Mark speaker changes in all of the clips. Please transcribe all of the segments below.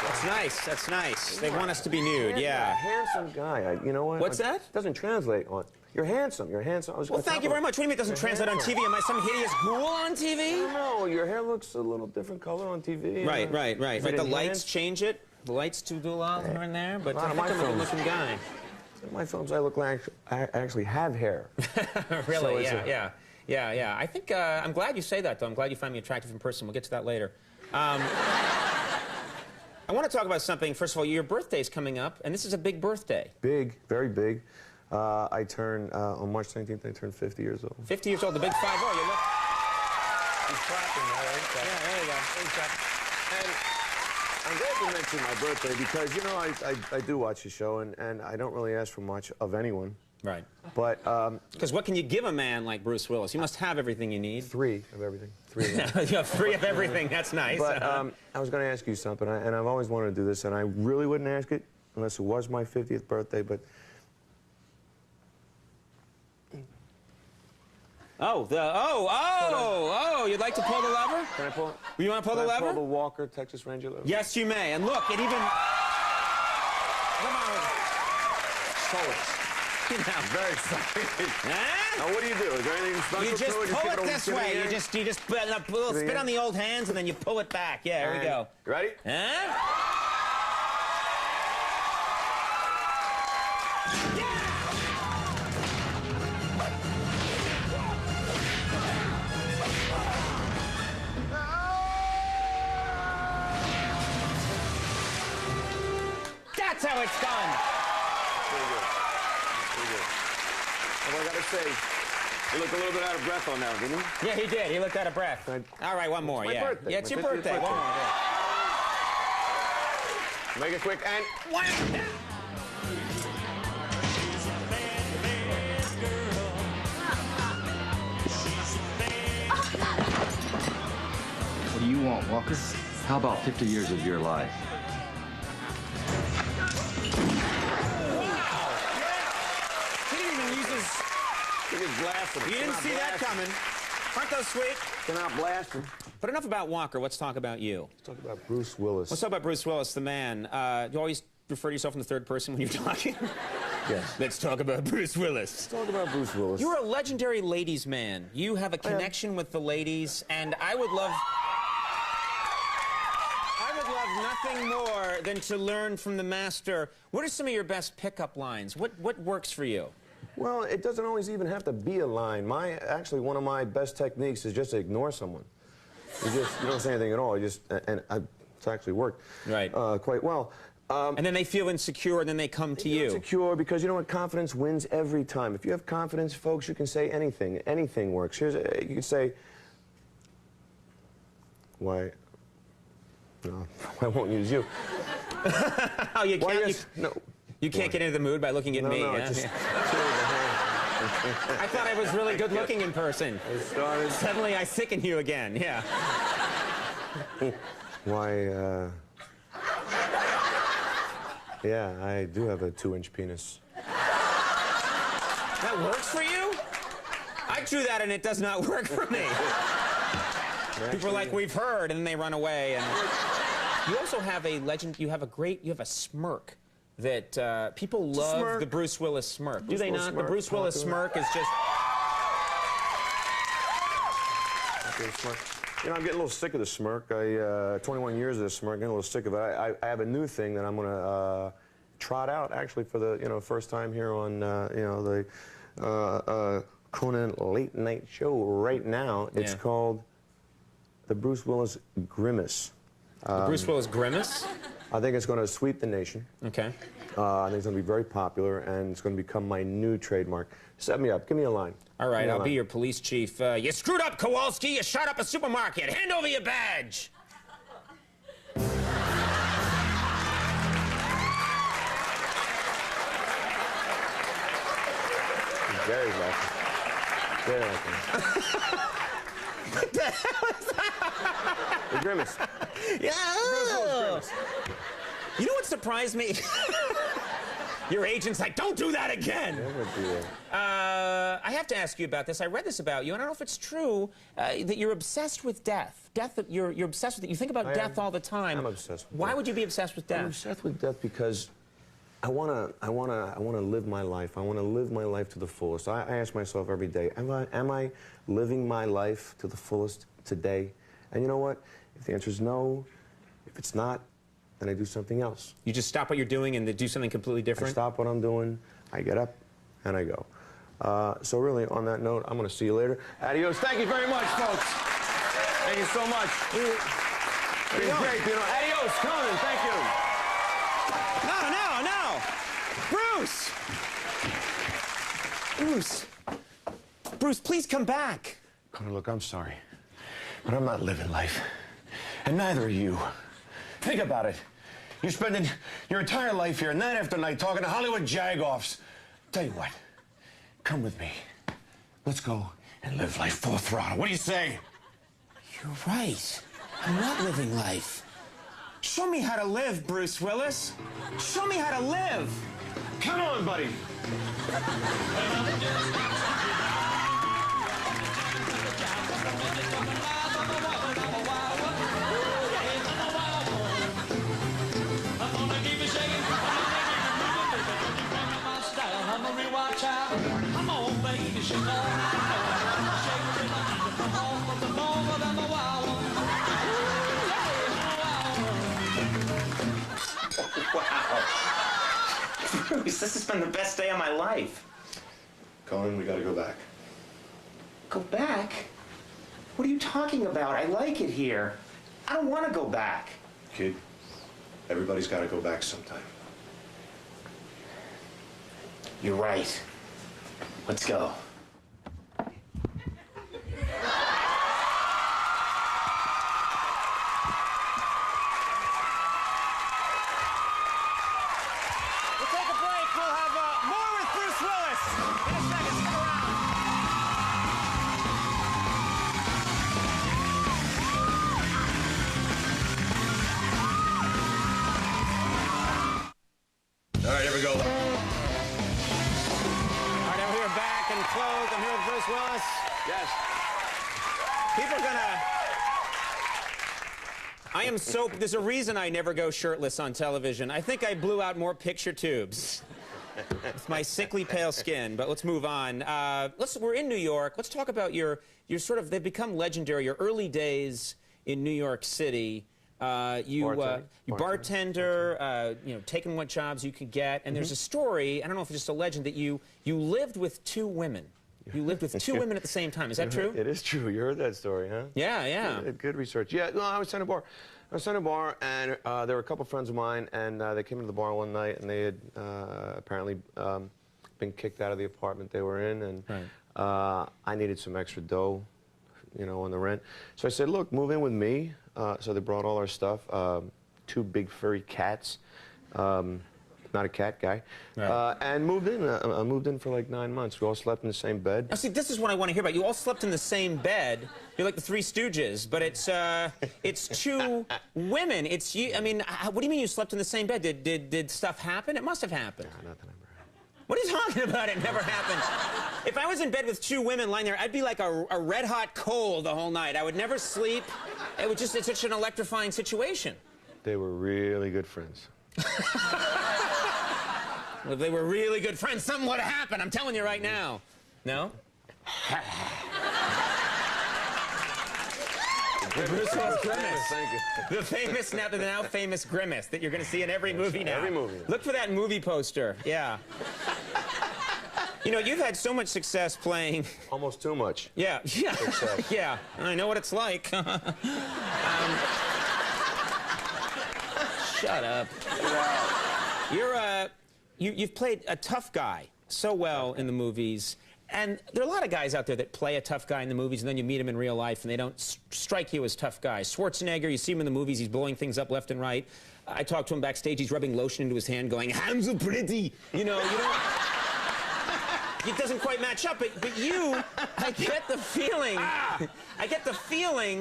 Speaker 1: That's nice. That's nice. They want us to be nude, yeah.
Speaker 2: Handsome guy. You know what?
Speaker 1: What's that?
Speaker 2: Doesn't translate on. You're handsome. You're handsome.
Speaker 1: Well, thank you very much. What do you mean it doesn't translate on TV? Am I some hideous ghoul on TV?
Speaker 2: No, your hair looks a little different color on TV.
Speaker 1: Right. The lights change it. The lights do a lot here and there, but I think I'm a good-looking guy.
Speaker 2: In my films, I look like I actually have hair.
Speaker 1: Really? So yeah. I think I'm glad you say that, though. I'm glad you find me attractive in person. We'll get to that later. I want to talk about something. First of all, your birthday's coming up, and this is a big birthday.
Speaker 2: Big, very big. I turn, on March 19th, I turn 50 years old.
Speaker 1: 50 years old, the big 5-0. You look...
Speaker 2: He's clapping,
Speaker 1: yeah, there you go.
Speaker 2: And I'm glad you mentioned my birthday because, you know, I do watch the show, and I don't really ask for much of anyone.
Speaker 1: Right.
Speaker 2: But...
Speaker 1: Because what can you give a man like Bruce Willis? You must have everything you need.
Speaker 2: 3 of everything. 3 of everything.
Speaker 1: You have 3 of everything. That's nice.
Speaker 2: But I was going to ask you something, and I've always wanted to do this, and I really wouldn't ask it unless it was my 50th birthday, but...
Speaker 1: You'd like to pull the lever?
Speaker 2: Can I pull it?
Speaker 1: You want to pull the lever?
Speaker 2: Can I pull the Walker Texas Ranger lever?
Speaker 1: Yes, you may. And look, it even... Come on.
Speaker 2: Very exciting.
Speaker 1: Huh?
Speaker 2: Now, what do you do? Is there anything special
Speaker 1: You just
Speaker 2: to it?
Speaker 1: pull it this way. You just spit on the old hands, and then you pull it back. Yeah, there we go.
Speaker 2: You ready?
Speaker 1: Huh? That's how it's done.
Speaker 2: Pretty good. Pretty good. Well, I gotta say, you looked a little bit out of breath on that, didn't you?
Speaker 1: Yeah, he did. He looked out of breath. All right, one more.
Speaker 2: It's my birthday.
Speaker 1: Yeah, it's
Speaker 2: My
Speaker 1: your
Speaker 2: 50th
Speaker 1: birthday. One more. Yeah.
Speaker 2: Make it quick and...
Speaker 1: What
Speaker 3: do you want, Walker? How about 50 years of your life?
Speaker 1: You didn't see that coming. Aren't those sweet?
Speaker 2: Come out blasting.
Speaker 1: But enough about Walker. Let's talk about you.
Speaker 2: Let's talk about Bruce Willis.
Speaker 1: Let's talk about Bruce Willis, the man. You always refer to yourself in the third person when you're talking?
Speaker 2: Yes.
Speaker 1: Let's talk about Bruce Willis.
Speaker 2: Let's talk about Bruce Willis.
Speaker 1: You're a legendary ladies' man. You have a connection with the ladies, and I would love nothing more than to learn from the master. What are some of your best pickup lines? What works for you?
Speaker 2: Well, it doesn't always even have to be a line. Actually, one of my best techniques is just to ignore someone. You don't say anything at all. It's actually worked quite well.
Speaker 1: And then they feel insecure, and then they come to you.
Speaker 2: Insecure because you know what? Confidence wins every time. If you have confidence, folks, you can say anything. Anything works. You can say, "Why? No, I won't use you."
Speaker 1: Oh, you can't. You can't get into the mood by looking at me.
Speaker 2: No,
Speaker 1: yeah? I thought I was really good looking in person. Suddenly I sicken you again. Yeah.
Speaker 2: Why? Yeah, I do have a 2-inch penis.
Speaker 1: That works for you? I drew that and it does not work for me. People are like, we've heard, and then they run away. And you also have a legend. You have a smirk that people love. The Bruce Willis smirk. Do they not? The Bruce Willis smirk is just.
Speaker 2: You know, I'm getting a little sick of the smirk. 21 years of the smirk, getting a little sick of it. I have a new thing that I'm going to trot out, actually, for the first time here on the Conan Late Night Show right now. It's called the Bruce Willis Grimace.
Speaker 1: The Bruce Willis Grimace?
Speaker 2: I think it's going to sweep the nation.
Speaker 1: Okay.
Speaker 2: I think it's going to be very popular, and it's going to become my new trademark. Set me up. Give me a line.
Speaker 1: All right, I'll be your police chief. You screwed up, Kowalski. You shot up a supermarket. Hand over your badge.
Speaker 2: Very lucky. Very lucky.
Speaker 1: What the hell is that?
Speaker 2: The Grimace.
Speaker 1: Yeah.
Speaker 2: Grimace.
Speaker 1: You know what surprised me? Your agent's like, don't do that again.
Speaker 2: Never do that.
Speaker 1: I have to ask you about this. I read this about you, and I don't know if it's true that you're obsessed with death. You're obsessed with it. You think about death all the time.
Speaker 2: I'm obsessed with
Speaker 1: Why
Speaker 2: death.
Speaker 1: would you be obsessed with death?
Speaker 2: I'm obsessed with death because I wanna live my life. I wanna live my life to the fullest. I ask myself every day, am I living my life to the fullest today? And you know what? If the answer is no, if it's not, then I do something else.
Speaker 1: You just stop what you're doing and do something completely different?
Speaker 2: I stop what I'm doing, I get up, and I go. So really, on that note, I'm gonna see you later. Adios. Thank you very much, folks. Thank you so much. It's great, you know. Adios, Conan. Thank you.
Speaker 1: No. Bruce! Bruce, please come back.
Speaker 2: Conan, look, I'm sorry, but I'm not living life. And neither are you. Think about it. You're spending your entire life here, night after night, talking to Hollywood jagoffs. Tell you what, come with me. Let's go and live life full throttle. What do you say?
Speaker 1: You're right. I'm not living life. Show me how to live, Bruce Willis. Show me how to live.
Speaker 2: Come on, buddy.
Speaker 1: Bruce, this has been the best day of my life.
Speaker 2: Conan, we gotta go back.
Speaker 1: Go back? What are you talking about? I like it here. I don't want to go back.
Speaker 2: Kid, everybody's gotta go back sometime.
Speaker 1: You're right. Let's go. We'll take a break. We'll have more with Bruce Willis in a second. Stick around.
Speaker 2: All right, here we go.
Speaker 1: All right, I'm here back and clothed. I'm here with Bruce Willis.
Speaker 2: Yes.
Speaker 1: People are gonna... I am so... There's a reason I never go shirtless on television. I think I blew out more picture tubes with my sickly pale skin, but let's move on. We're in New York. Let's talk about your sort of... They've become legendary. Your early days in New York City. You bartender, you know, taking what jobs you could get. And there's a story, I don't know if it's just a legend, that you lived with two women. You lived with two women at the same time. Is that true?
Speaker 2: It is true. You heard that story, huh?
Speaker 1: Yeah.
Speaker 2: Good research. Yeah, no, I was in a bar. And there were a couple friends of mine, and they came into the bar one night, and they had apparently been kicked out of the apartment they were in, and I needed some extra dough, you know, on the rent. So I said, look, move in with me. So they brought all our stuff, two big furry cats, not a cat guy, and moved in. I moved in for like 9 months. We all slept in the same bed.
Speaker 1: Now, see, this is what I want to hear about. You all slept in the same bed. You're like the Three Stooges, but it's two women. It's you. I mean, what do you mean you slept in the same bed? Did stuff happen? It must have happened.
Speaker 2: Nah, nothing ever happened.
Speaker 1: What are you talking about? It never happened. If I was in bed with two women lying there, I'd be like a red-hot coal the whole night. I would never sleep. It's such an electrifying situation.
Speaker 2: They were really good friends.
Speaker 1: Well, if they were really good friends, something would have happened. I'm telling you right now. No? The Bruce Willis grimace.
Speaker 2: Thank you.
Speaker 1: The now famous grimace that you're going to see in every movie now.
Speaker 2: Every movie.
Speaker 1: Look for that movie poster. Yeah. You know, you've had so much success playing...
Speaker 2: Almost too much.
Speaker 1: Yeah.
Speaker 2: Success.
Speaker 1: Yeah. I know what it's like. Shut up. You've played a tough guy so well in the movies. And there are a lot of guys out there that play a tough guy in the movies, and then you meet him in real life, and they don't strike you as tough guys. Schwarzenegger, you see him in the movies, he's blowing things up left and right. I talked to him backstage, he's rubbing lotion into his hand, going, "Hands are pretty." You know, you don't... It doesn't quite match up, but you, I get the feeling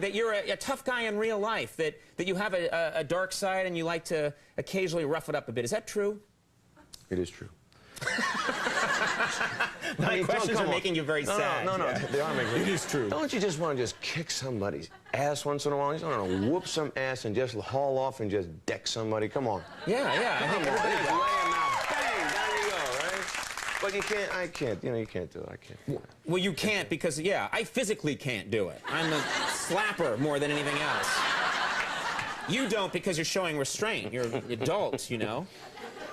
Speaker 1: that you're a tough guy in real life, that you have a dark side and you like to occasionally rough it up a bit. Is that true?
Speaker 2: It is true.
Speaker 1: My questions are making you very sad.
Speaker 2: No,
Speaker 1: Yeah.
Speaker 2: they are making me.
Speaker 1: It is true.
Speaker 2: Don't you just want to just kick somebody's ass once in a while? You just want to whoop some ass and just haul off and just deck somebody? Come on.
Speaker 1: Yeah. I think everybody
Speaker 2: Just
Speaker 1: does.
Speaker 2: lay 'em out. Bang, there you go, right? But you can't, I can't, you know, you can't do it. I can't.
Speaker 1: Well, you can't because, yeah, I physically can't do it. I'm a slapper more than anything else. You don't because you're showing restraint. You're an adult, you know.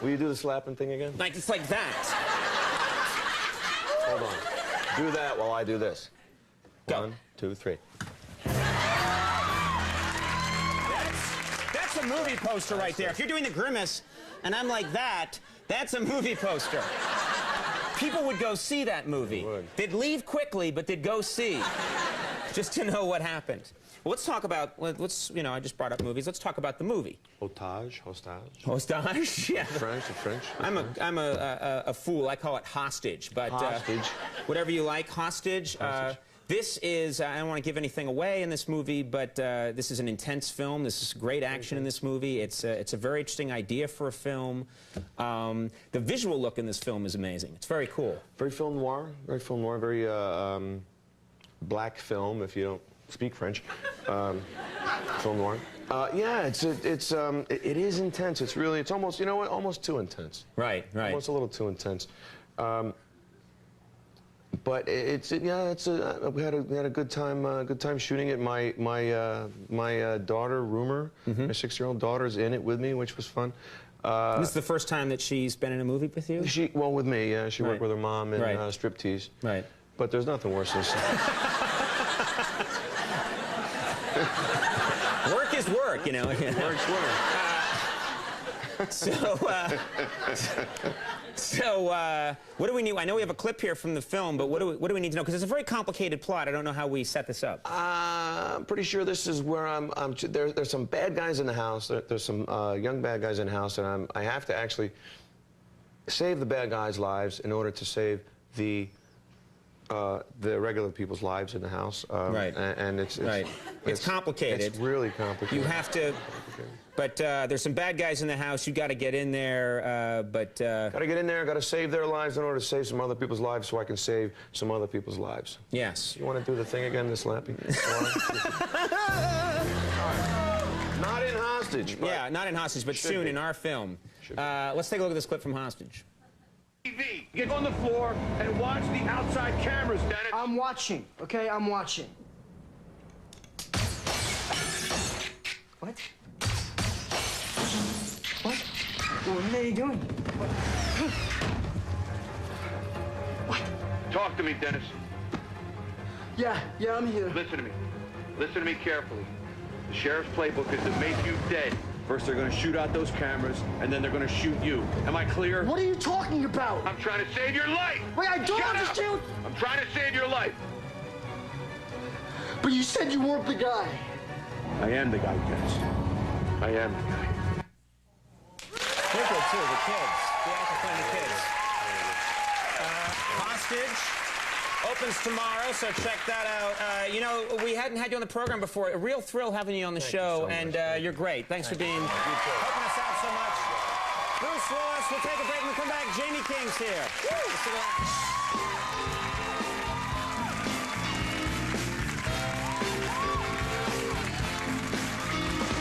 Speaker 2: Will you do the slapping thing again?
Speaker 1: Like, it's like that.
Speaker 2: Hold on. Do that while I do this.
Speaker 1: Go.
Speaker 2: 1, 2, 3.
Speaker 1: That's a movie poster right there. If you're doing the grimace and I'm like that, that's a movie poster. People would go see that movie.
Speaker 2: They would.
Speaker 1: They'd leave quickly, but they'd go see just to know what happened. Well, let's talk about, let's, you know, I just brought up movies. Let's talk about the movie.
Speaker 2: Hostage.
Speaker 1: Hostage? Yeah.
Speaker 2: French.
Speaker 1: I'm a fool. I call it hostage. But
Speaker 2: Hostage.
Speaker 1: Whatever you like, hostage. This is, I don't want to give anything away in this movie, but this is an intense film. This is great action in this movie. It's a very interesting idea for a film. The visual look in this film is amazing. It's very cool.
Speaker 2: Very film noir. Very black film, if you don't speak French. Film noir. Yeah, it is intense. It's really, it's almost, you know what, almost too intense.
Speaker 1: Right.
Speaker 2: Almost a little too intense. But we had a good time shooting it. My daughter, Rumor, my 6-year-old daughter's in it with me, which was fun.
Speaker 1: This is the first time that she's been in a movie with you?
Speaker 2: Well, with me, yeah. She worked with her mom in striptease.
Speaker 1: Right.
Speaker 2: But there's nothing worse than
Speaker 1: work is work, you know.
Speaker 2: Work's work.
Speaker 1: So, what do we need? I know we have a clip here from the film, but what do we need to know? Because it's a very complicated plot. I don't know how we set this up.
Speaker 2: I'm pretty sure this is where there's some bad guys in the house. There's some young bad guys in the house, and I have to actually save the bad guys' lives in order to save the regular people's lives in the house.
Speaker 1: Right.
Speaker 2: And it's
Speaker 1: complicated.
Speaker 2: It's really complicated.
Speaker 1: You have to. But there's some bad guys in the house. You got to get in there. Got
Speaker 2: to get in there. Got to save their lives in order to save some other people's lives, so I can save some other people's lives.
Speaker 1: Yes.
Speaker 2: You want to do the thing again, the slapping? Not in Hostage. But
Speaker 1: yeah, not in Hostage, but soon in our film. Let's take a look at this clip from Hostage.
Speaker 4: TV. Get on the floor and watch the outside cameras, Dennis.
Speaker 5: I'm watching, okay? I'm watching. What? What? What are you doing? What?
Speaker 4: Talk to me, Dennis.
Speaker 5: Yeah, I'm here.
Speaker 4: Listen to me. Listen to me carefully. The sheriff's playbook is to make you dead. First, they're going to shoot out those cameras, and then they're going to shoot you. Am I clear?
Speaker 5: What are you talking about?
Speaker 4: I'm trying to save your life.
Speaker 5: Wait, I don't
Speaker 4: Shut
Speaker 5: understand.
Speaker 4: up. I'm trying to save your life.
Speaker 5: But you said you weren't the guy.
Speaker 4: I am the guy, Dennis. I am the guy.
Speaker 1: They're good too, the kids. The actor playing the kids. Hostage opens tomorrow, so check that out. You know, we hadn't had you on the program before. A real thrill having you on the show, and you're great. Thanks for being helping us out so much. Bruce Willis, we'll take a break and we'll come back. Jamie King's here. Woo!